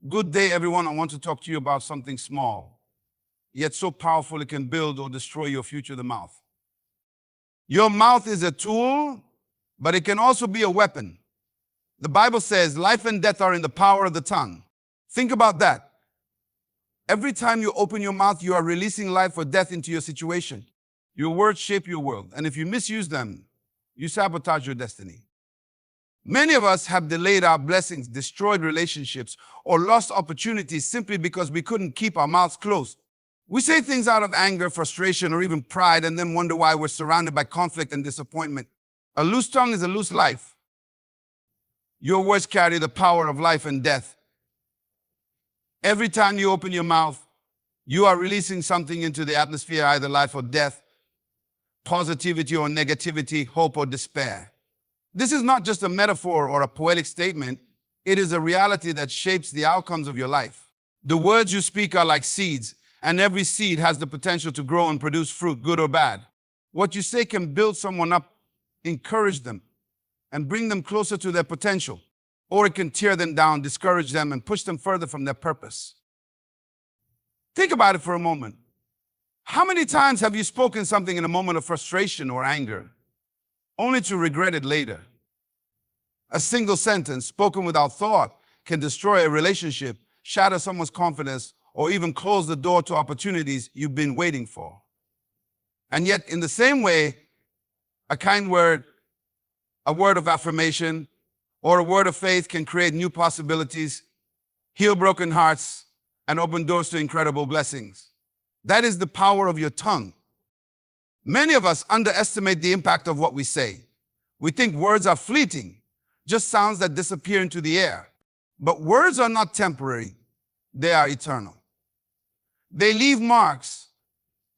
Good day, everyone. I want to talk to you about something small, yet so powerful it can build or destroy your future, the mouth. Your mouth is a tool, but it can also be a weapon. The Bible says life and death are in the power of the tongue. Think about that. Every time you open your mouth, you are releasing life or death into your situation. Your words shape your world, and if you misuse them, you sabotage your destiny. Many of us have delayed our blessings, destroyed relationships, or lost opportunities simply because we couldn't keep our mouths closed. We say things out of anger, frustration, or even pride, and then wonder why we're surrounded by conflict and disappointment. A loose tongue is a loose life. Your words carry the power of life and death. Every time you open your mouth, you are releasing something into the atmosphere, either life or death, positivity or negativity, hope or despair. This is not just a metaphor or a poetic statement. It is a reality that shapes the outcomes of your life. The words you speak are like seeds, and every seed has the potential to grow and produce fruit, good or bad. What you say can build someone up, encourage them, and bring them closer to their potential, or it can tear them down, discourage them, and push them further from their purpose. Think about it for a moment. How many times have you spoken something in a moment of frustration or anger, only to regret it later? A single sentence spoken without thought can destroy a relationship, shatter someone's confidence, or even close the door to opportunities you've been waiting for. And yet, in the same way, a kind word, a word of affirmation, or a word of faith can create new possibilities, heal broken hearts, and open doors to incredible blessings. That is the power of your tongue. Many of us underestimate the impact of what we say. We think words are fleeting, just sounds that disappear into the air. But words are not temporary, they are eternal. They leave marks,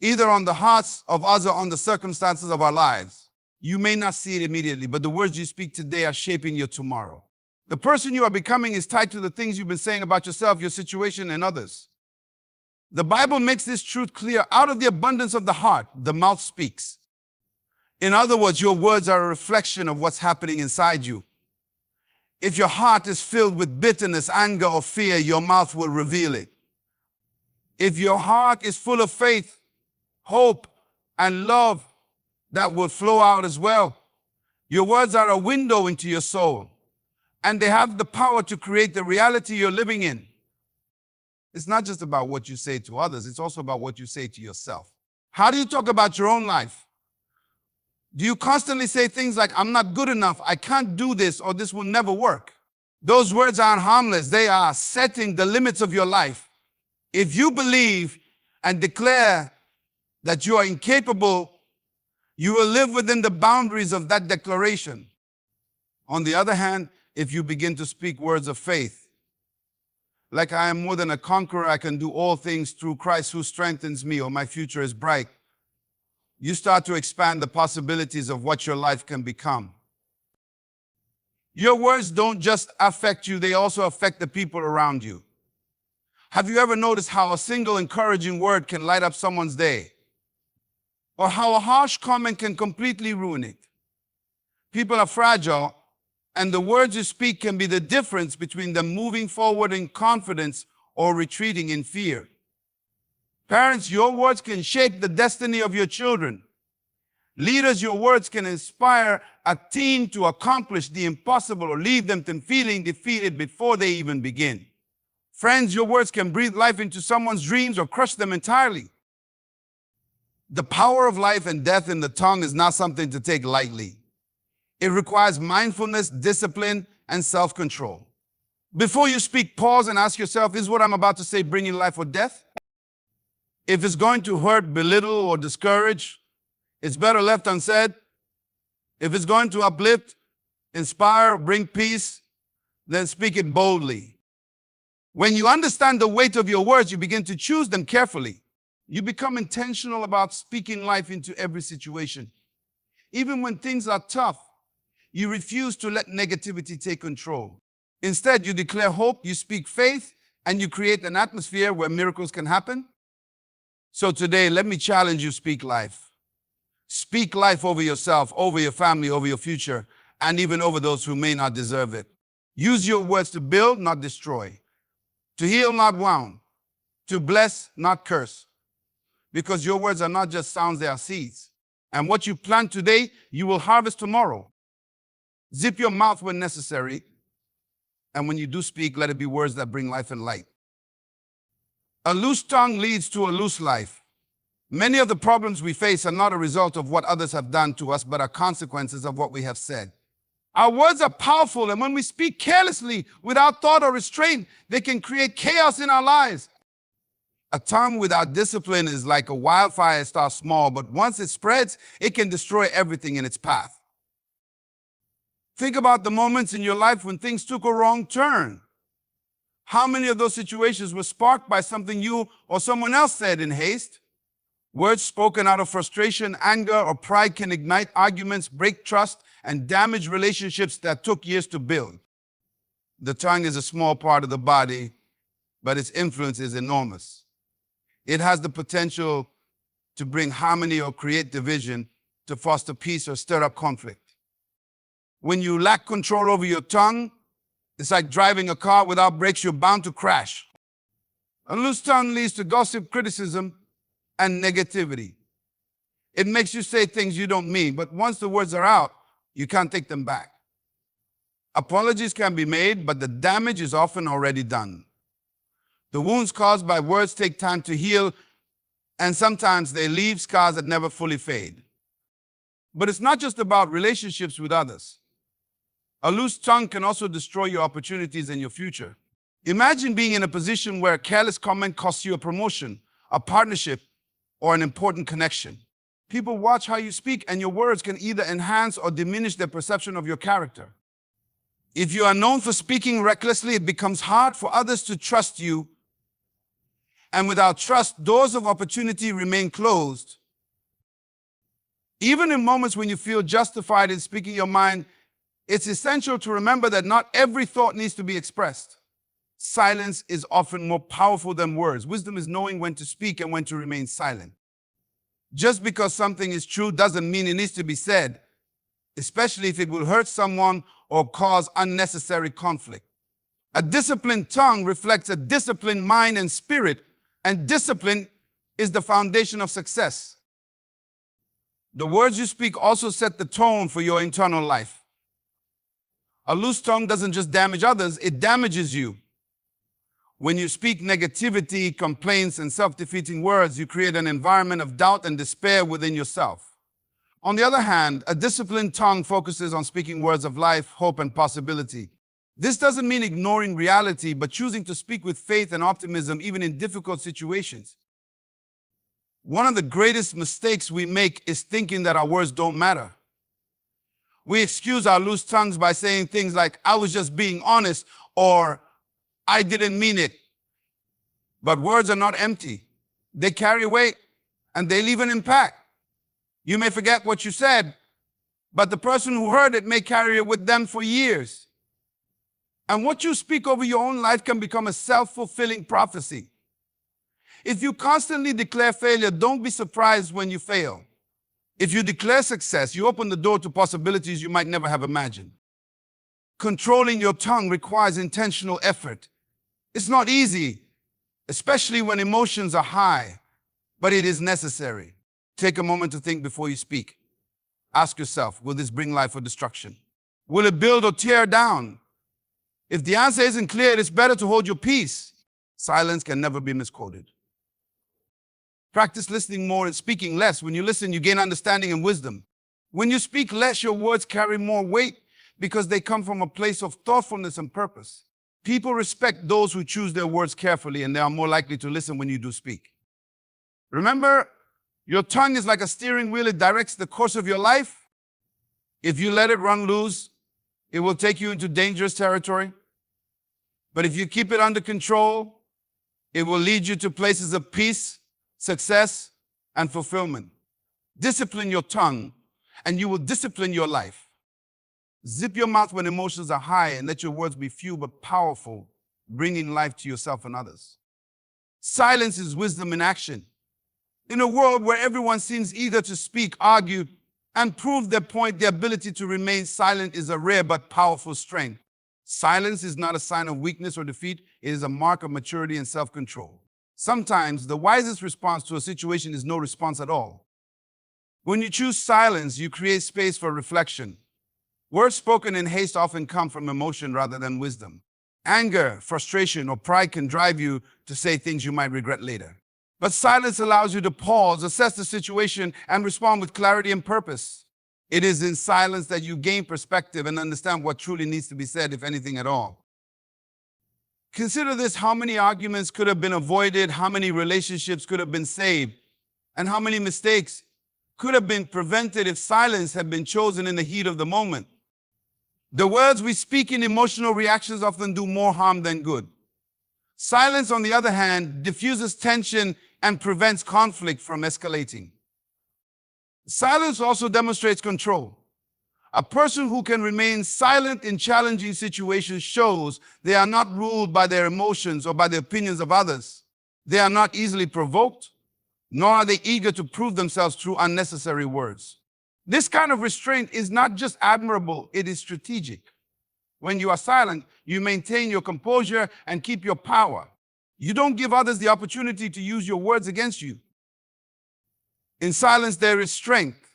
either on the hearts of others or on the circumstances of our lives. You may not see it immediately, but the words you speak today are shaping your tomorrow. The person you are becoming is tied to the things you've been saying about yourself, your situation, and others. The Bible makes this truth clear. Out of the abundance of the heart, the mouth speaks. In other words, your words are a reflection of what's happening inside you. If your heart is filled with bitterness, anger, or fear, your mouth will reveal it. If your heart is full of faith, hope, and love, that will flow out as well. Your words are a window into your soul, and they have the power to create the reality you're living in. It's not just about what you say to others, it's also about what you say to yourself. How do you talk about your own life? Do you constantly say things like, I'm not good enough, I can't do this, or this will never work? Those words aren't harmless, they are setting the limits of your life. If you believe and declare that you are incapable, you will live within the boundaries of that declaration. On the other hand, if you begin to speak words of faith, like I am more than a conqueror, I can do all things through Christ who strengthens me, or my future is bright, you start to expand the possibilities of what your life can become. Your words don't just affect you, they also affect the people around you. Have you ever noticed how a single encouraging word can light up someone's day? Or how a harsh comment can completely ruin it? People are fragile, and the words you speak can be the difference between them moving forward in confidence or retreating in fear. Parents, your words can shape the destiny of your children. Leaders, your words can inspire a teen to accomplish the impossible or leave them to feeling defeated before they even begin. Friends, your words can breathe life into someone's dreams or crush them entirely. The power of life and death in the tongue is not something to take lightly. It requires mindfulness, discipline, and self-control. Before you speak, pause and ask yourself, is what I'm about to say bringing life or death? If it's going to hurt, belittle, or discourage, it's better left unsaid. If it's going to uplift, inspire, bring peace, then speak it boldly. When you understand the weight of your words, you begin to choose them carefully. You become intentional about speaking life into every situation. Even when things are tough, you refuse to let negativity take control. Instead, you declare hope, you speak faith, and you create an atmosphere where miracles can happen. So today, let me challenge you, speak life. Speak life over yourself, over your family, over your future, and even over those who may not deserve it. Use your words to build, not destroy. to heal, not wound, to bless, not curse. Because your words are not just sounds, they are seeds. And what you plant today, you will harvest tomorrow. Zip your mouth when necessary. And when you do speak, let it be words that bring life and light. A loose tongue leads to a loose life. Many of the problems we face are not a result of what others have done to us, but are consequences of what we have said. Our words are powerful, and when we speak carelessly, without thought or restraint, they can create chaos in our lives. A tongue without discipline is like a wildfire. It starts small, but once it spreads, it can destroy everything in its path. Think about the moments in your life when things took a wrong turn. How many of those situations were sparked by something you or someone else said in haste? Words spoken out of frustration, anger, or pride can ignite arguments, break trust, and damage relationships that took years to build. The tongue is a small part of the body, but its influence is enormous. It has the potential to bring harmony or create division, to foster peace or stir up conflict. When you lack control over your tongue, it's like driving a car without brakes. You're bound to crash. A loose tongue leads to gossip, criticism, and negativity. It makes you say things you don't mean, but once the words are out, you can't take them back. Apologies can be made, but the damage is often already done. The wounds caused by words take time to heal, and sometimes they leave scars that never fully fade. But it's not just about relationships with others. A loose tongue can also destroy your opportunities and your future. Imagine being in a position where a careless comment costs you a promotion, a partnership, or an important connection. People watch how you speak, and your words can either enhance or diminish their perception of your character. If you are known for speaking recklessly, it becomes hard for others to trust you. And without trust, doors of opportunity remain closed. Even in moments when you feel justified in speaking your mind, it's essential to remember that not every thought needs to be expressed. Silence is often more powerful than words. Wisdom is knowing when to speak and when to remain silent. Just because something is true doesn't mean it needs to be said, especially if it will hurt someone or cause unnecessary conflict. A disciplined tongue reflects a disciplined mind and spirit, and discipline is the foundation of success. The words you speak also set the tone for your internal life. A loose tongue doesn't just damage others, it damages you. When you speak negativity, complaints, and self-defeating words, you create an environment of doubt and despair within yourself. On the other hand, a disciplined tongue focuses on speaking words of life, hope, and possibility. This doesn't mean ignoring reality, but choosing to speak with faith and optimism even in difficult situations. One of the greatest mistakes we make is thinking that our words don't matter. We excuse our loose tongues by saying things like, "I was just being honest," or "I didn't mean it." But words are not empty. They carry weight and they leave an impact. You may forget what you said, but the person who heard it may carry it with them for years. And what you speak over your own life can become a self-fulfilling prophecy. If you constantly declare failure, don't be surprised when you fail. If you declare success, you open the door to possibilities you might never have imagined. Controlling your tongue requires intentional effort. It's not easy, especially when emotions are high, but it is necessary. Take a moment to think before you speak. Ask yourself, will this bring life or destruction? Will it build or tear down? If the answer isn't clear, it's better to hold your peace. Silence can never be misquoted. Practice listening more and speaking less. When you listen, you gain understanding and wisdom. When you speak less, your words carry more weight because they come from a place of thoughtfulness and purpose. People respect those who choose their words carefully, and they are more likely to listen when you do speak. Remember, your tongue is like a steering wheel. It directs the course of your life. If you let it run loose, it will take you into dangerous territory. But if you keep it under control, it will lead you to places of peace, success, and fulfillment. Discipline your tongue, and you will discipline your life. Zip your mouth when emotions are high, and let your words be few but powerful, bringing life to yourself and others. Silence is wisdom in action. In a world where everyone seems eager to speak, argue, and prove their point, the ability to remain silent is a rare but powerful strength. Silence is not a sign of weakness or defeat. It is a mark of maturity and self-control. Sometimes the wisest response to a situation is no response at all. When you choose silence, you create space for reflection. Words spoken in haste often come from emotion rather than wisdom. Anger, frustration, or pride can drive you to say things you might regret later. But silence allows you to pause, assess the situation, and respond with clarity and purpose. It is in silence that you gain perspective and understand what truly needs to be said, if anything at all. Consider this: how many arguments could have been avoided, how many relationships could have been saved, and how many mistakes could have been prevented if silence had been chosen in the heat of the moment. The words we speak in emotional reactions often do more harm than good. Silence, on the other hand, diffuses tension and prevents conflict from escalating. Silence also demonstrates control. A person who can remain silent in challenging situations shows they are not ruled by their emotions or by the opinions of others. They are not easily provoked, nor are they eager to prove themselves through unnecessary words. This kind of restraint is not just admirable, it is strategic. When you are silent, you maintain your composure and keep your power. You don't give others the opportunity to use your words against you. In silence, there is strength.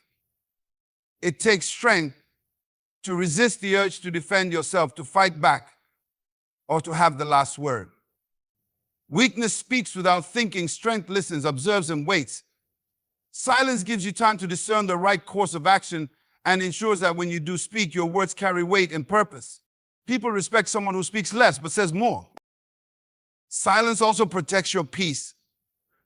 It takes strength to resist the urge to defend yourself, to fight back, or to have the last word. Weakness speaks without thinking. Strength listens, observes, and waits. Silence gives you time to discern the right course of action and ensures that when you do speak, your words carry weight and purpose. People respect someone who speaks less but says more. Silence also protects your peace.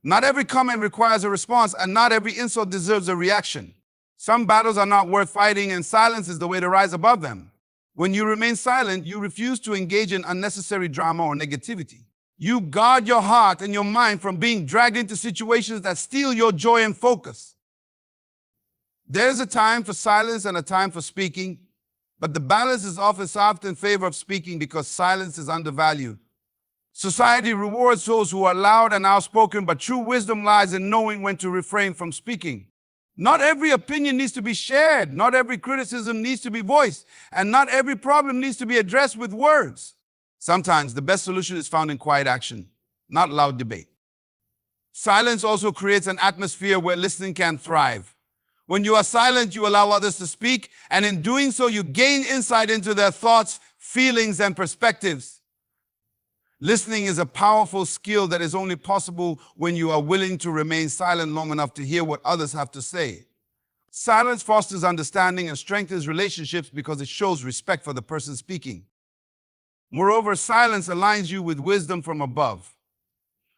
Not every comment requires a response, and not every insult deserves a reaction. Some battles are not worth fighting, and silence is the way to rise above them. When you remain silent, you refuse to engage in unnecessary drama or negativity. You guard your heart and your mind from being dragged into situations that steal your joy and focus. There's a time for silence and a time for speaking, but the balance is often sought in favor of speaking because silence is undervalued. Society rewards those who are loud and outspoken, but true wisdom lies in knowing when to refrain from speaking. Not every opinion needs to be shared, not every criticism needs to be voiced, and not every problem needs to be addressed with words. Sometimes the best solution is found in quiet action, not loud debate. Silence also creates an atmosphere where listening can thrive. When you are silent, you allow others to speak, and in doing so, you gain insight into their thoughts, feelings, and perspectives. Listening is a powerful skill that is only possible when you are willing to remain silent long enough to hear what others have to say. Silence fosters understanding and strengthens relationships because it shows respect for the person speaking. Moreover, silence aligns you with wisdom from above.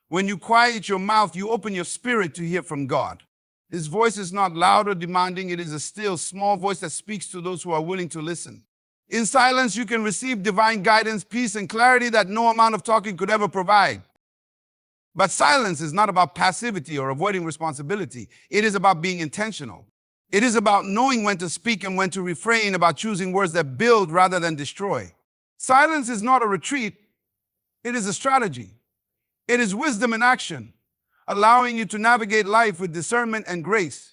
When you quiet your mouth, you open your spirit to hear from God. His voice is not loud or demanding. It is a still, small voice that speaks to those who are willing to listen. In silence, you can receive divine guidance, peace, and clarity that no amount of talking could ever provide. But silence is not about passivity or avoiding responsibility. It is about being intentional. It is about knowing when to speak and when to refrain, about choosing words that build rather than destroy. Silence is not a retreat. It is a strategy. It is wisdom in action, allowing you to navigate life with discernment and grace.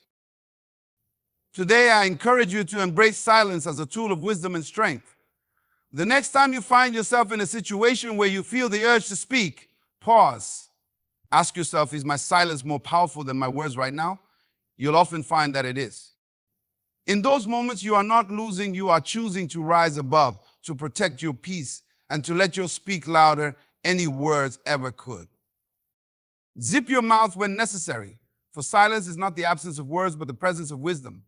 Today, I encourage you to embrace silence as a tool of wisdom and strength. The next time you find yourself in a situation where you feel the urge to speak, pause. Ask yourself, is my silence more powerful than my words right now? You'll often find that it is. In those moments, you are not losing, you are choosing to rise above, to protect your peace, and to let your speak louder any words ever could. Zip your mouth when necessary, for silence is not the absence of words, but the presence of wisdom.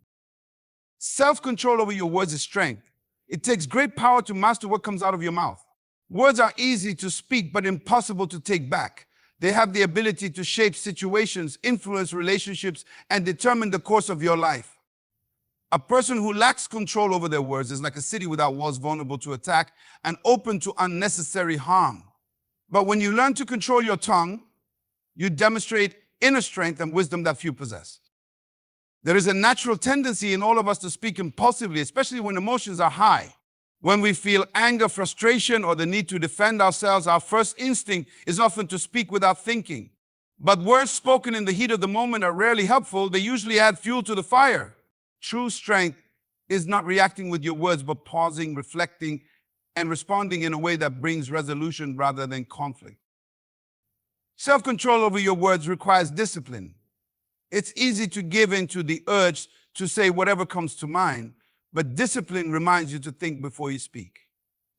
Self-control over your words is strength. It takes great power to master what comes out of your mouth. Words are easy to speak, but impossible to take back. They have the ability to shape situations, influence relationships, and determine the course of your life. A person who lacks control over their words is like a city without walls, vulnerable to attack and open to unnecessary harm. But when you learn to control your tongue, you demonstrate inner strength and wisdom that few possess. There is a natural tendency in all of us to speak impulsively, especially when emotions are high. When we feel anger, frustration, or the need to defend ourselves, our first instinct is often to speak without thinking. But words spoken in the heat of the moment are rarely helpful. They usually add fuel to the fire. True strength is not reacting with your words, but pausing, reflecting, and responding in a way that brings resolution rather than conflict. Self-control over your words requires discipline. It's easy to give in to the urge to say whatever comes to mind, but discipline reminds you to think before you speak.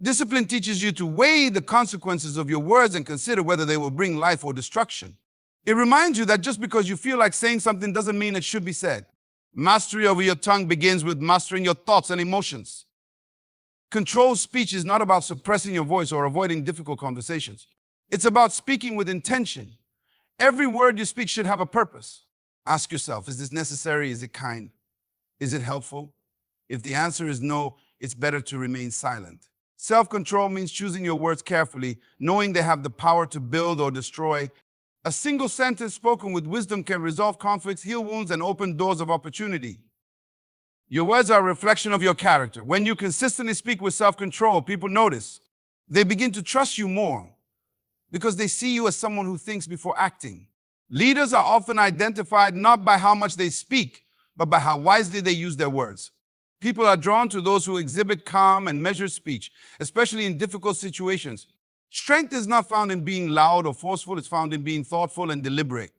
Discipline teaches you to weigh the consequences of your words and consider whether they will bring life or destruction. It reminds you that just because you feel like saying something doesn't mean it should be said. Mastery over your tongue begins with mastering your thoughts and emotions. Controlled speech is not about suppressing your voice or avoiding difficult conversations. It's about speaking with intention. Every word you speak should have a purpose. Ask yourself, is this necessary? Is it kind? Is it helpful? If the answer is no, it's better to remain silent. Self-control means choosing your words carefully, knowing they have the power to build or destroy. A single sentence spoken with wisdom can resolve conflicts, heal wounds, and open doors of opportunity. Your words are a reflection of your character. When you consistently speak with self-control, people notice. They begin to trust you more because they see you as someone who thinks before acting. Leaders are often identified not by how much they speak, but by how wisely they use their words. People are drawn to those who exhibit calm and measured speech, especially in difficult situations. Strength is not found in being loud or forceful, it's found in being thoughtful and deliberate.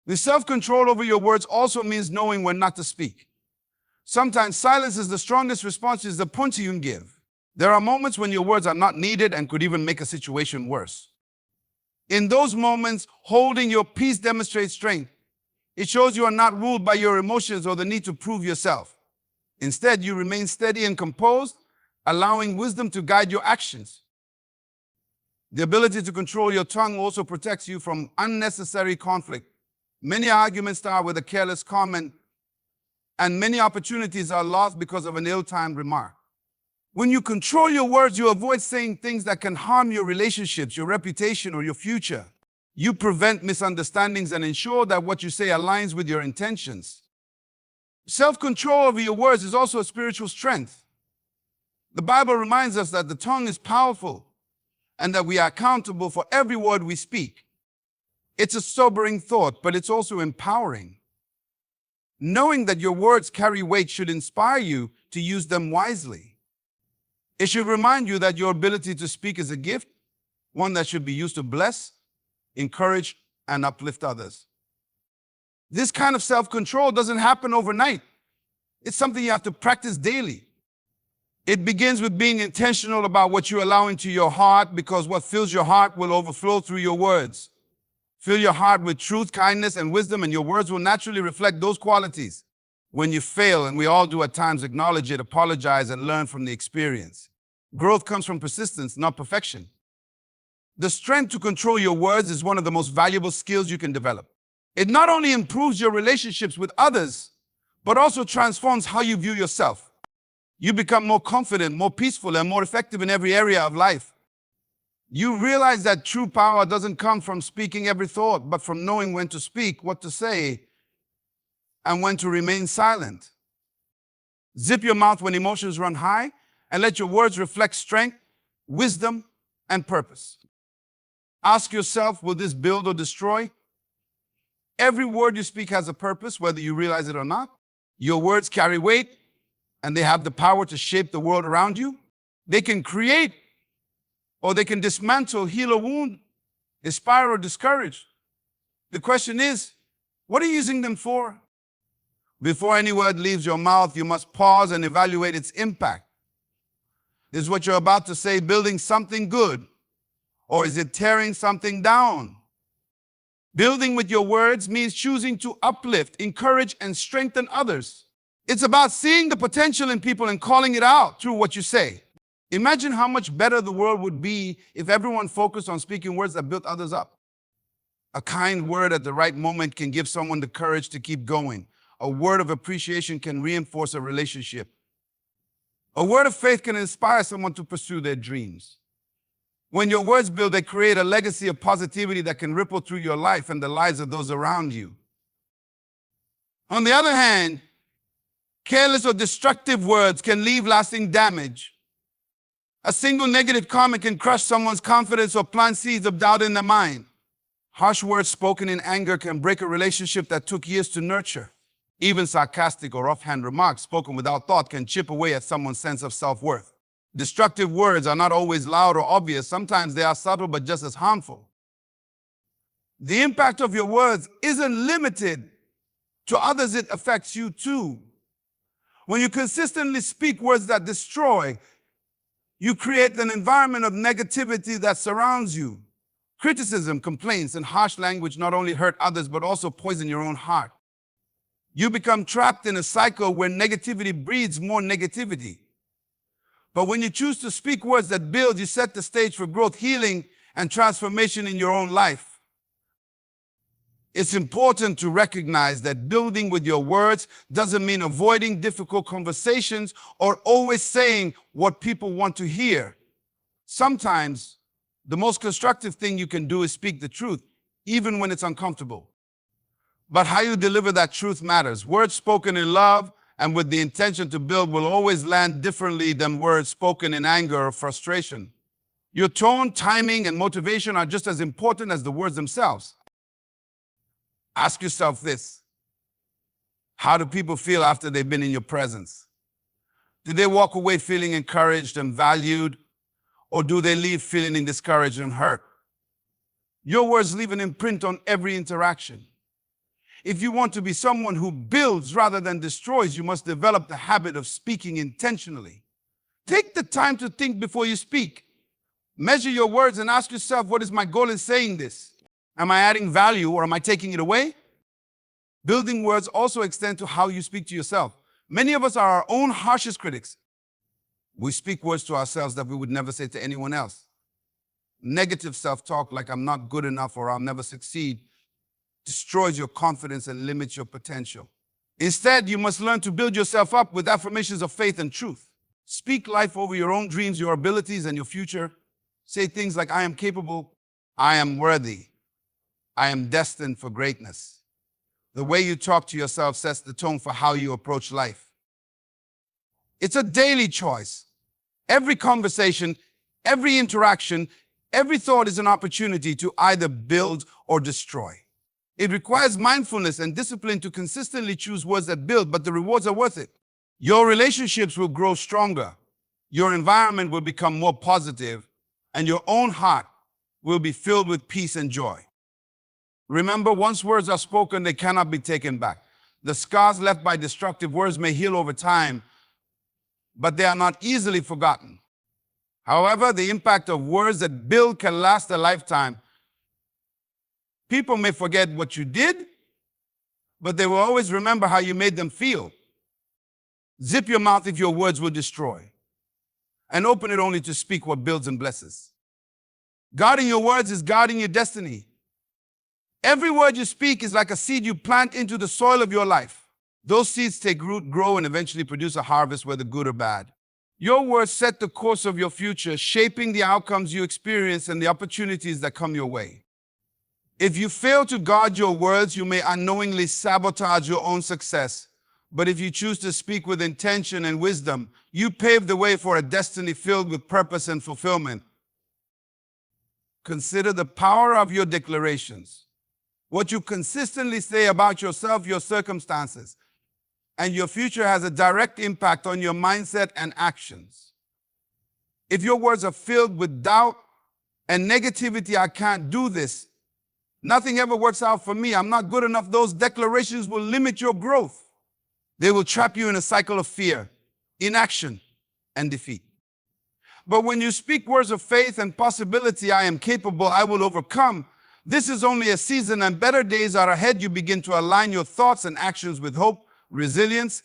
The self-control over your words also means knowing when not to speak. Sometimes silence is the strongest response, is the punch you can give. There are moments when your words are not needed and could even make a situation worse. In those moments, holding your peace demonstrates strength. It shows you are not ruled by your emotions or the need to prove yourself. Instead, you remain steady and composed, allowing wisdom to guide your actions. The ability to control your tongue also protects you from unnecessary conflict. Many arguments start with a careless comment, and many opportunities are lost because of an ill-timed remark. When you control your words, you avoid saying things that can harm your relationships, your reputation, or your future. You prevent misunderstandings and ensure that what you say aligns with your intentions. Self-control over your words is also a spiritual strength. The Bible reminds us that the tongue is powerful and that we are accountable for every word we speak. It's a sobering thought, but it's also empowering. Knowing that your words carry weight should inspire you to use them wisely. It should remind you that your ability to speak is a gift, one that should be used to bless, encourage, and uplift others. This kind of self-control doesn't happen overnight. It's something you have to practice daily. It begins with being intentional about what you allow into your heart, because what fills your heart will overflow through your words. Fill your heart with truth, kindness, and wisdom, and your words will naturally reflect those qualities. When you fail, and we all do at times, acknowledge it, apologize, and learn from the experience. Growth comes from persistence, not perfection. The strength to control your words is one of the most valuable skills you can develop. It not only improves your relationships with others, but also transforms how you view yourself. You become more confident, more peaceful, and more effective in every area of life. You realize that true power doesn't come from speaking every thought, but from knowing when to speak, what to say, and when to remain silent. Zip your mouth when emotions run high, and let your words reflect strength, wisdom, and purpose. Ask yourself, will this build or destroy? Every word you speak has a purpose, whether you realize it or not. Your words carry weight, and they have the power to shape the world around you. They can create, or they can dismantle, heal a wound, inspire or discourage. The question is, what are you using them for? Before any word leaves your mouth, you must pause and evaluate its impact. Is what you're about to say building something good, or is it tearing something down? Building with your words means choosing to uplift, encourage, and strengthen others. It's about seeing the potential in people and calling it out through what you say. Imagine how much better the world would be if everyone focused on speaking words that built others up. A kind word at the right moment can give someone the courage to keep going. A word of appreciation can reinforce a relationship. A word of faith can inspire someone to pursue their dreams. When your words build, they create a legacy of positivity that can ripple through your life and the lives of those around you. On the other hand, careless or destructive words can leave lasting damage. A single negative comment can crush someone's confidence or plant seeds of doubt in their mind. Harsh words spoken in anger can break a relationship that took years to nurture. Even sarcastic or offhand remarks spoken without thought can chip away at someone's sense of self-worth. Destructive words are not always loud or obvious. Sometimes they are subtle but just as harmful. The impact of your words isn't limited to others, it affects you too. When you consistently speak words that destroy, you create an environment of negativity that surrounds you. Criticism, complaints, and harsh language not only hurt others but also poison your own heart. You become trapped in a cycle where negativity breeds more negativity. But when you choose to speak words that build, you set the stage for growth, healing, and transformation in your own life. It's important to recognize that building with your words doesn't mean avoiding difficult conversations or always saying what people want to hear. Sometimes, the most constructive thing you can do is speak the truth, even when it's uncomfortable. But how you deliver that truth matters. Words spoken in love and with the intention to build will always land differently than words spoken in anger or frustration. Your tone, timing, and motivation are just as important as the words themselves. Ask yourself this: how do people feel after they've been in your presence? Do they walk away feeling encouraged and valued, or do they leave feeling discouraged and hurt? Your words leave an imprint on every interaction. If you want to be someone who builds rather than destroys, you must develop the habit of speaking intentionally. Take the time to think before you speak. Measure your words and ask yourself, what is my goal in saying this? Am I adding value or am I taking it away? Building words also extend to how you speak to yourself. Many of us are our own harshest critics. We speak words to ourselves that we would never say to anyone else. Negative self-talk like I'm not good enough or I'll never succeed destroys your confidence and limits your potential. Instead, you must learn to build yourself up with affirmations of faith and truth. Speak life over your own dreams, your abilities, and your future. Say things like, I am capable, I am worthy, I am destined for greatness. The way you talk to yourself sets the tone for how you approach life. It's a daily choice. Every conversation, every interaction, every thought is an opportunity to either build or destroy. It requires mindfulness and discipline to consistently choose words that build, but the rewards are worth it. Your relationships will grow stronger, your environment will become more positive, and your own heart will be filled with peace and joy. Remember, once words are spoken, they cannot be taken back. The scars left by destructive words may heal over time, but they are not easily forgotten. However, the impact of words that build can last a lifetime. People may forget what you did, but they will always remember how you made them feel. Zip your mouth if your words will destroy, and open it only to speak what builds and blesses. Guarding your words is guarding your destiny. Every word you speak is like a seed you plant into the soil of your life. Those seeds take root, grow, and eventually produce a harvest, whether good or bad. Your words set the course of your future, shaping the outcomes you experience and the opportunities that come your way. If you fail to guard your words, you may unknowingly sabotage your own success. But if you choose to speak with intention and wisdom, you pave the way for a destiny filled with purpose and fulfillment. Consider the power of your declarations. What you consistently say about yourself, your circumstances, and your future has a direct impact on your mindset and actions. If your words are filled with doubt and negativity, I can't do this, nothing ever works out for me, I'm not good enough, those declarations will limit your growth. They will trap you in a cycle of fear, inaction, and defeat. But when you speak words of faith and possibility, I am capable, I will overcome, this is only a season and better days are ahead, you begin to align your thoughts and actions with hope, resilience,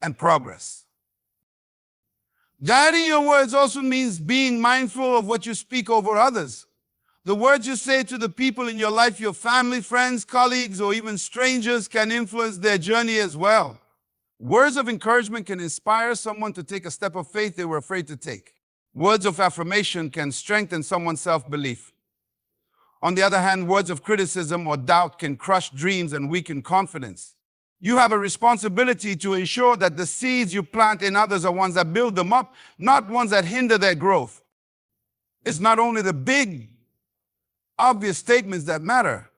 and progress. Guiding your words also means being mindful of what you speak over others. The words you say to the people in your life, your family, friends, colleagues, or even strangers, can influence their journey as well. Words of encouragement can inspire someone to take a step of faith they were afraid to take. Words of affirmation can strengthen someone's self-belief. On the other hand, words of criticism or doubt can crush dreams and weaken confidence. You have a responsibility to ensure that the seeds you plant in others are ones that build them up, not ones that hinder their growth. It's not only the big, obvious statements that matter.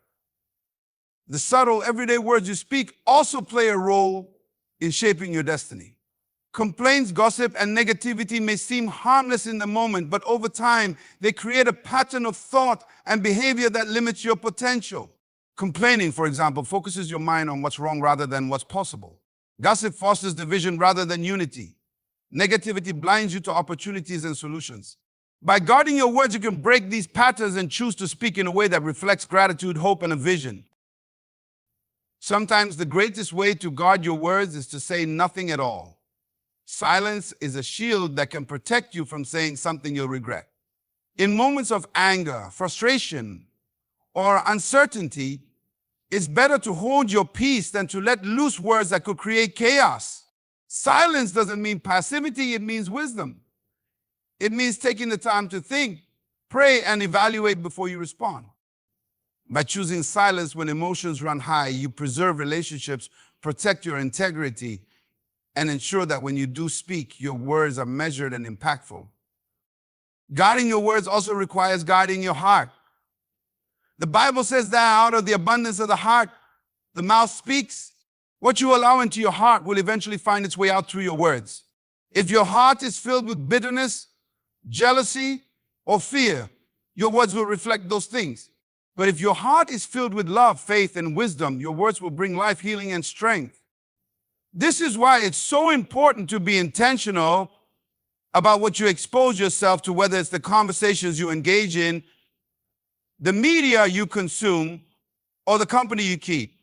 The subtle, everyday words you speak also play a role in shaping your destiny. Complaints, gossip, and negativity may seem harmless in the moment, but over time, they create a pattern of thought and behavior that limits your potential. Complaining, for example, focuses your mind on what's wrong rather than what's possible. Gossip fosters division rather than unity. Negativity blinds you to opportunities and solutions. By guarding your words, you can break these patterns and choose to speak in a way that reflects gratitude, hope, and a vision. Sometimes the greatest way to guard your words is to say nothing at all. Silence is a shield that can protect you from saying something you'll regret. In moments of anger, frustration, or uncertainty, it's better to hold your peace than to let loose words that could create chaos. Silence doesn't mean passivity, it means wisdom. It means taking the time to think, pray, and evaluate before you respond. By choosing silence when emotions run high, you preserve relationships, protect your integrity, and ensure that when you do speak, your words are measured and impactful. Guarding your words also requires guarding your heart. The Bible says that out of the abundance of the heart, the mouth speaks. What you allow into your heart will eventually find its way out through your words. If your heart is filled with bitterness, jealousy, or fear, your words will reflect those things. But if your heart is filled with love, faith, and wisdom, your words will bring life, healing, and strength. This is why it's so important to be intentional about what you expose yourself to, whether it's the conversations you engage in, the media you consume, or the company you keep.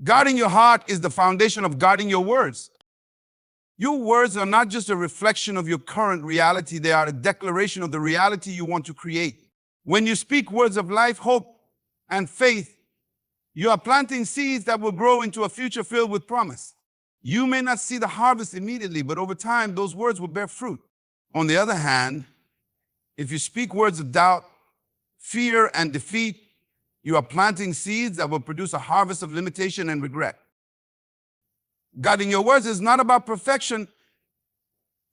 Guarding your heart is the foundation of guarding your words. Your words are not just a reflection of your current reality, they are a declaration of the reality you want to create. When you speak words of life, hope, and faith, you are planting seeds that will grow into a future filled with promise. You may not see the harvest immediately, but over time, those words will bear fruit. On the other hand, if you speak words of doubt, fear, and defeat, you are planting seeds that will produce a harvest of limitation and regret. Guarding your words is not about perfection,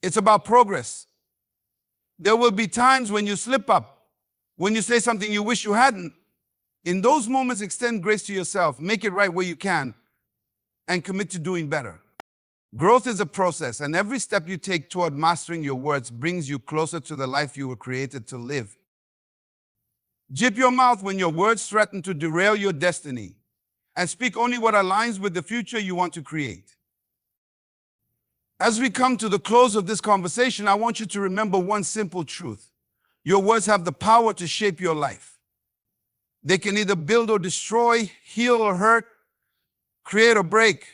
it's about progress. There will be times when you slip up, when you say something you wish you hadn't. In those moments, extend grace to yourself, make it right where you can, and commit to doing better. Growth is a process, and every step you take toward mastering your words brings you closer to the life you were created to live. Zip your mouth when your words threaten to derail your destiny, and speak only what aligns with the future you want to create. As we come to the close of this conversation, I want you to remember one simple truth. Your words have the power to shape your life. They can either build or destroy, heal or hurt, create or break.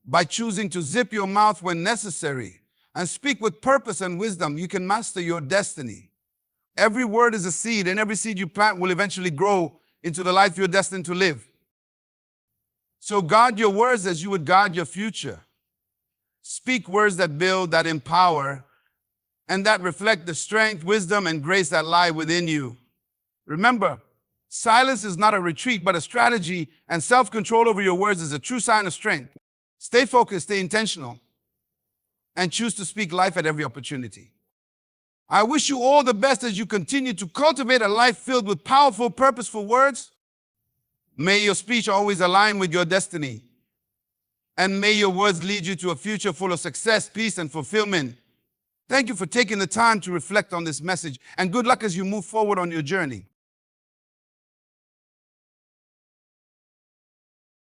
By choosing to zip your mouth when necessary and speak with purpose and wisdom, you can master your destiny. Every word is a seed, and every seed you plant will eventually grow into the life you're destined to live. So guard your words as you would guard your future. Speak words that build, that empower, and that reflect the strength, wisdom, and grace that lie within you. Remember, silence is not a retreat, but a strategy, and self-control over your words is a true sign of strength. Stay focused, stay intentional, and choose to speak life at every opportunity. I wish you all the best as you continue to cultivate a life filled with powerful, purposeful words. May your speech always align with your destiny. And may your words lead you to a future full of success, peace, and fulfillment. Thank you for taking the time to reflect on this message, and good luck as you move forward on your journey.